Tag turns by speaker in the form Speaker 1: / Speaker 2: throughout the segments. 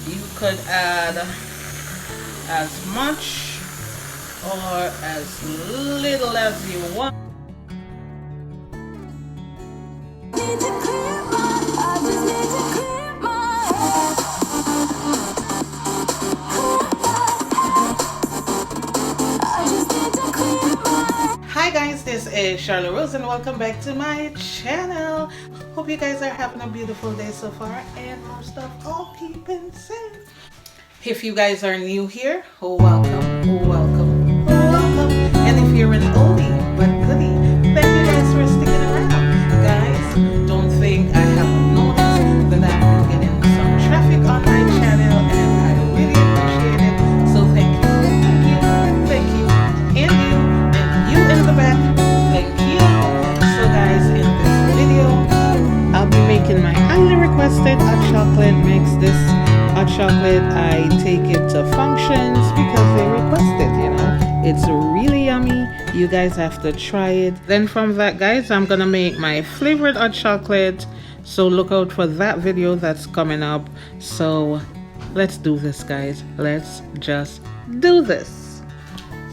Speaker 1: You could add as much or as little as you want. Hi guys, this is Charlotte Rose and welcome back to my channel. Hope you guys are having a beautiful day so far and most of all keeping safe. If you guys are new here, welcome, welcome, welcome. And if you're an oldie but goodie, thank you guys for sticking around. Guys, don't think I haven't noticed that I've been getting some traffic on my channel and I really appreciate it. So thank you, thank you, thank you. And you in the back, thank you. So guys, in this video, I'll be making my highly requested hot chocolate mix. This hot chocolate, I take it to functions because they request it, you know. It's really yummy. You guys have to try it. Then from that, guys, I'm gonna make my flavored hot chocolate. So look out for that video that's coming up. So let's do this, guys. Let's just do this.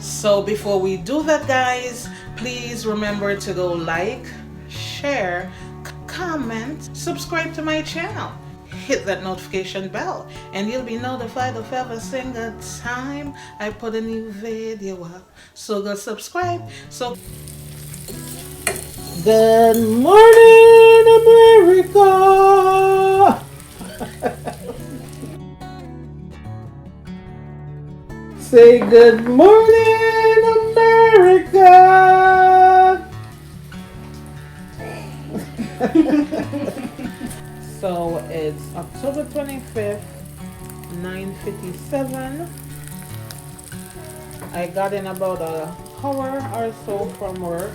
Speaker 1: So before we do that, guys, please remember to go like, share, comment, subscribe to my channel, hit that notification bell, and you'll be notified of every single time I put a new video up. So go subscribe. So good morning, America. Say good morning, America. So it's October 25th, 9:57. I got in about an hour or so from work.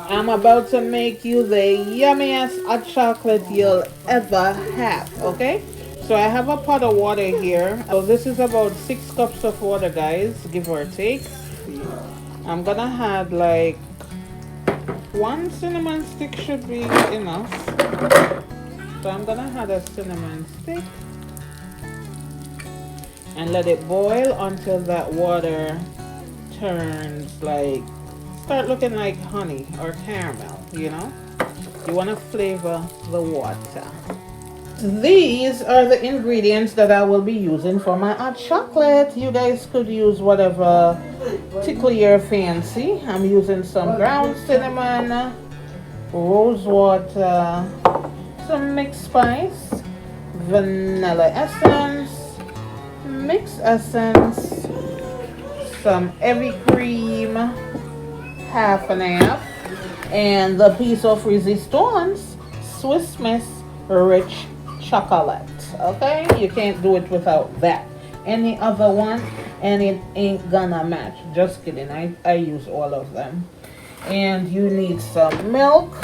Speaker 1: I'm about to make you the yummiest hot chocolate you'll ever have, okay? So I have a pot of water here. So this is about 6 cups of water, guys, give or take. I'm gonna add like 1 cinnamon stick should be enough. So I'm gonna add a cinnamon stick and let it boil until that water turns like, start looking like honey or caramel, you know. You want to flavor the water. These are the ingredients that I will be using for my hot chocolate. You guys could use whatever tickle your fancy. I'm using some ground cinnamon, rose water, some mixed spice, vanilla essence, mixed essence, some heavy cream, half and half, and the piece of resistance, Swiss Miss rich chocolate. Okay, you can't do it without that. Any other one and it ain't gonna match. Just kidding, I use all of them. And you need some milk.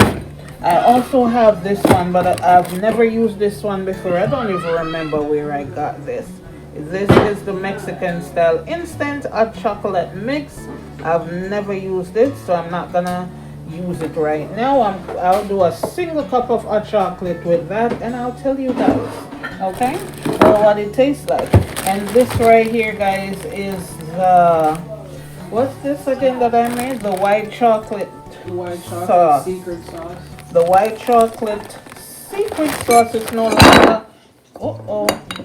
Speaker 1: I also have this one, but I've never used this one before. I don't even remember where I got this. This is the Mexican style instant hot chocolate mix. I've never used it, so I'm not gonna use it right now. I'll do a single cup of hot chocolate with that and I'll tell you guys, okay, what it tastes like. And this right here, guys, is the, what's this again that I made? The white chocolate sauce.
Speaker 2: Secret sauce.
Speaker 1: The white chocolate secret sauce is no longer,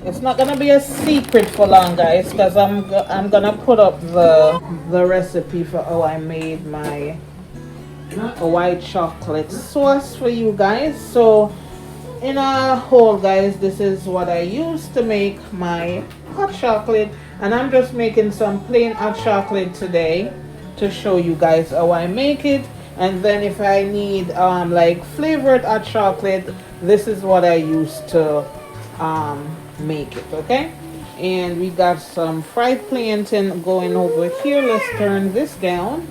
Speaker 1: it's not gonna be a secret for long, guys, because I'm gonna put up the recipe for how I made my white chocolate sauce for you guys. So in a whole, guys, this is what I use to make my hot chocolate, and I'm just making some plain hot chocolate today to show you guys how I make it. And then if I need like flavored hot chocolate, this is what I use to make it, okay? And we got some fried plantain going over here. Let's turn this down,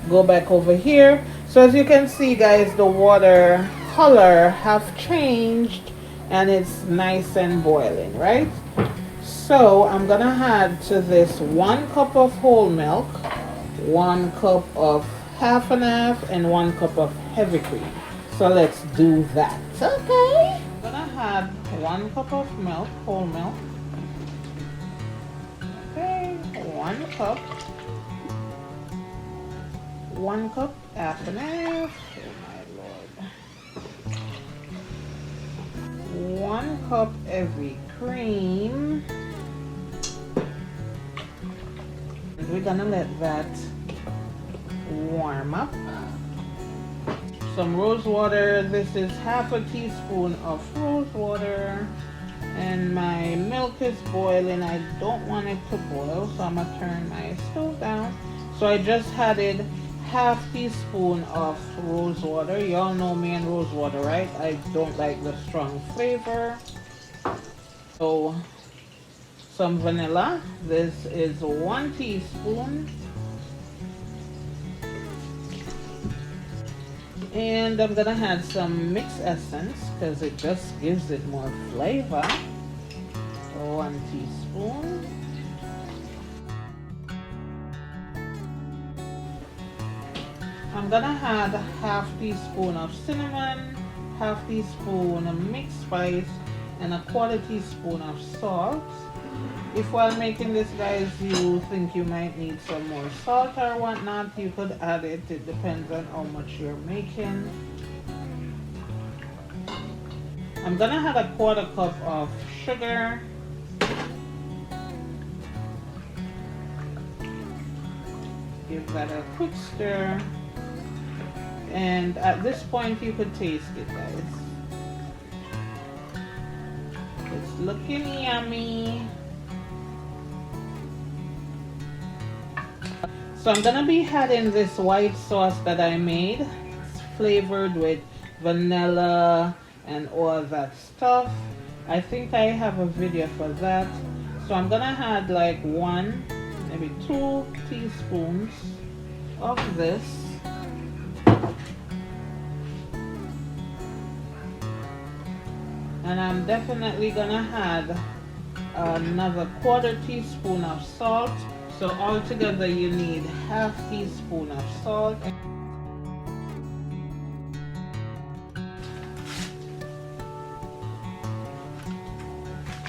Speaker 1: go back over here. So as you can see, guys, the water color have changed and it's nice and boiling, right? So I'm gonna add to this 1 cup of whole milk, 1 cup of half and half, and 1 cup of heavy cream. So let's do that. Okay, I'm gonna add 1 cup of milk, whole milk, 1 cup, half and half. Oh my lord. 1 cup heavy cream. And we're gonna let that warm up. Some rose water. This is half a teaspoon of rose water. And my milk is boiling. I don't want it to boil, so I'm gonna turn my stove down. So I just added half teaspoon of rose water. Y'all know me and rose water, right? I don't like the strong flavor. So some vanilla. This is 1 teaspoon. And I'm gonna add some mixed essence because it just gives it more flavor. 1 teaspoon. I'm gonna add half teaspoon of cinnamon, half teaspoon of mixed spice, and a 1/4 teaspoon of salt. If while making this, guys, you think you might need some more salt or whatnot, you could add it. It depends on how much you're making. I'm gonna add a 1/4 cup of sugar. Give that a quick stir. And at this point, you could taste it, guys. It's looking yummy. So I'm gonna be adding this white sauce that I made. It's flavored with vanilla and all that stuff. I think I have a video for that. So I'm gonna add like 1, maybe 2 teaspoons of this. And I'm definitely gonna add another 1/4 teaspoon of salt. So altogether you need half teaspoon of salt.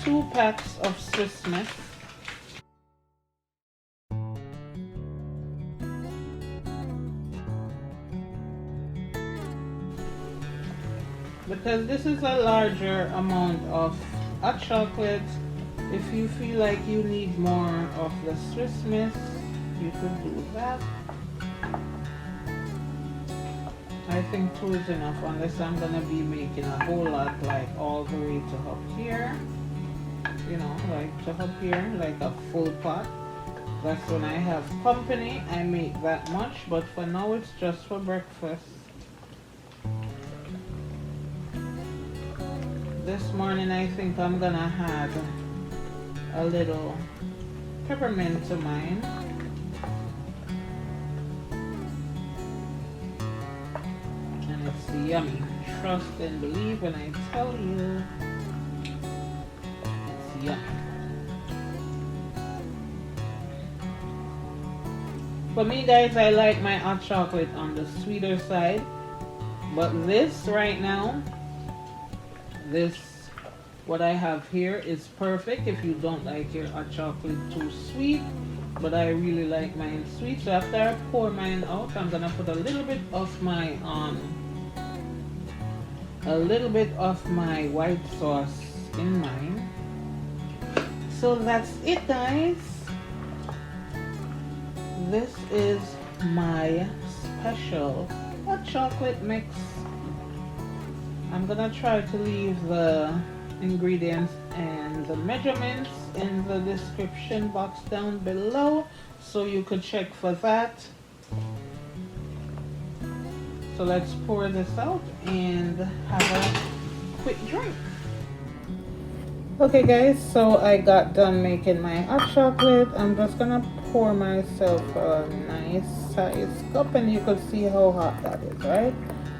Speaker 1: 2 packs of Swiss Miss. Because this is a larger amount of hot chocolate, if you feel like you need more of the Swiss Miss, you could do that. I think 2 is enough, unless I'm gonna be making a whole lot, like all the way to up here. You know, like to up here, like a full pot. That's when I have company, I make that much, but for now it's just for breakfast. This morning I think I'm gonna add a little peppermint to mine. And it's yummy. Trust and believe when I tell you, it's yummy. For me, guys, I like my hot chocolate on the sweeter side, but this right now, what I have here is perfect if you don't like your hot chocolate too sweet, but I really like mine sweet. So after I pour mine out, I'm gonna put a little bit of my white sauce in mine. So that's it, guys. This is my special hot chocolate mix. I'm gonna try to leave the ingredients and the measurements in the description box down below so you could check for that. So let's pour this out and have a quick drink. Okay guys, so I got done making my hot chocolate. I'm just gonna pour myself a nice size cup and you can see how hot that is, right?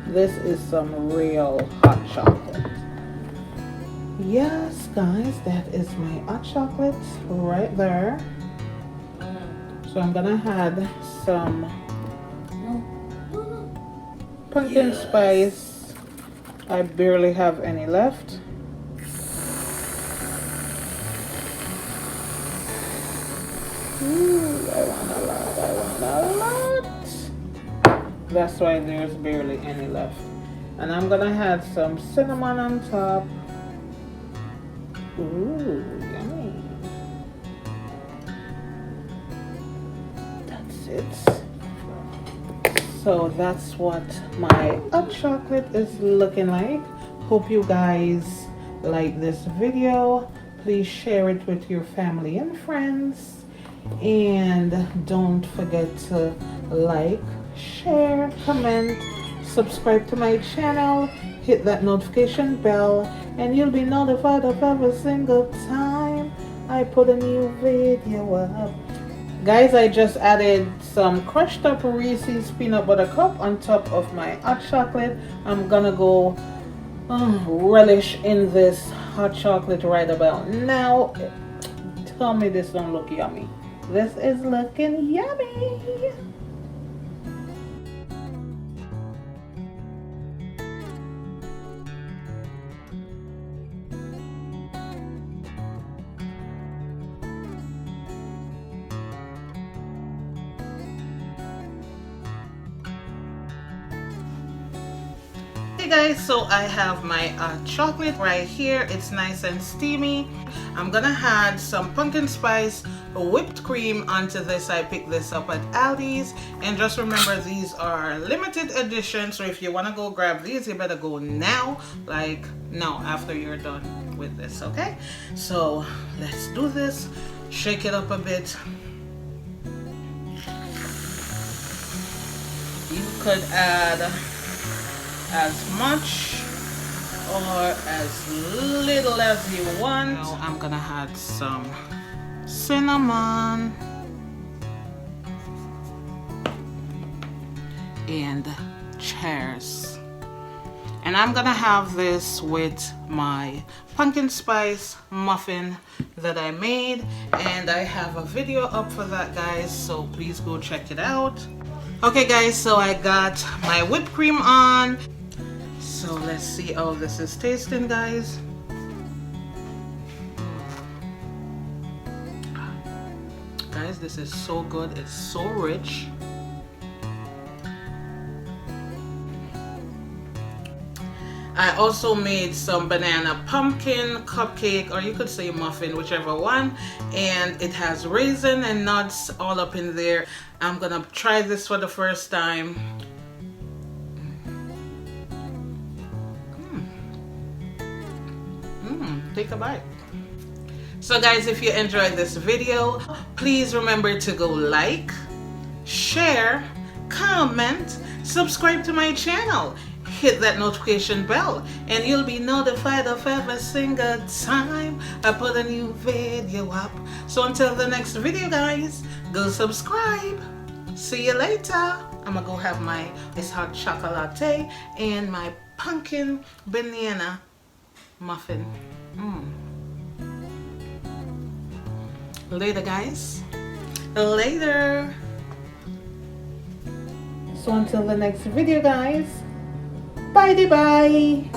Speaker 1: This is some real hot chocolate. Yes guys, that is my hot chocolate right there. So I'm gonna add some pumpkin spice. I barely have any left. Ooh, I want a lot. I want a lot. That's why there's barely any left. And I'm gonna add some cinnamon on top. Ooh, yummy. That's it. So that's what my hot chocolate is looking like. Hope you guys like this video. Please share it with your family and friends. And don't forget to like, share, comment, subscribe to my channel, hit that notification bell, and you'll be notified of every single time I put a new video up. Guys, I just added some crushed up Reese's peanut butter cup on top of my hot chocolate. I'm gonna go relish in this hot chocolate right about now. Tell me this don't look yummy. This is looking yummy. Hey guys, so I have my chocolate right here. It's nice and steamy. I'm gonna add some pumpkin spice whipped cream onto this. I picked this up at Aldi's, and just remember these are limited edition, so if you want to go grab these, you better go now, like now after you're done with this. Okay, so let's do this. Shake it up a bit. You could add as much or as little as you want. Now I'm gonna add some cinnamon and cherries, and I'm gonna have this with my pumpkin spice muffin that I made, and I have a video up for that, guys, so please go check it out. Okay guys, so I got my whipped cream on. So let's see how this is tasting, guys. Guys, this is so good. It's so rich. I also made some banana pumpkin cupcake, or you could say muffin, whichever one, and it has raisin and nuts all up in there. I'm gonna try this for the first time. Take a bite. So guys, if you enjoyed this video, please remember to go like, share, comment, subscribe to my channel, hit that notification bell, and you'll be notified of every single time I put a new video up. So until the next video, guys, go subscribe. See you later. I'm gonna go have my hot chocolate and my pumpkin banana muffin. Later, guys. Later. So until the next video, guys. Bye bye.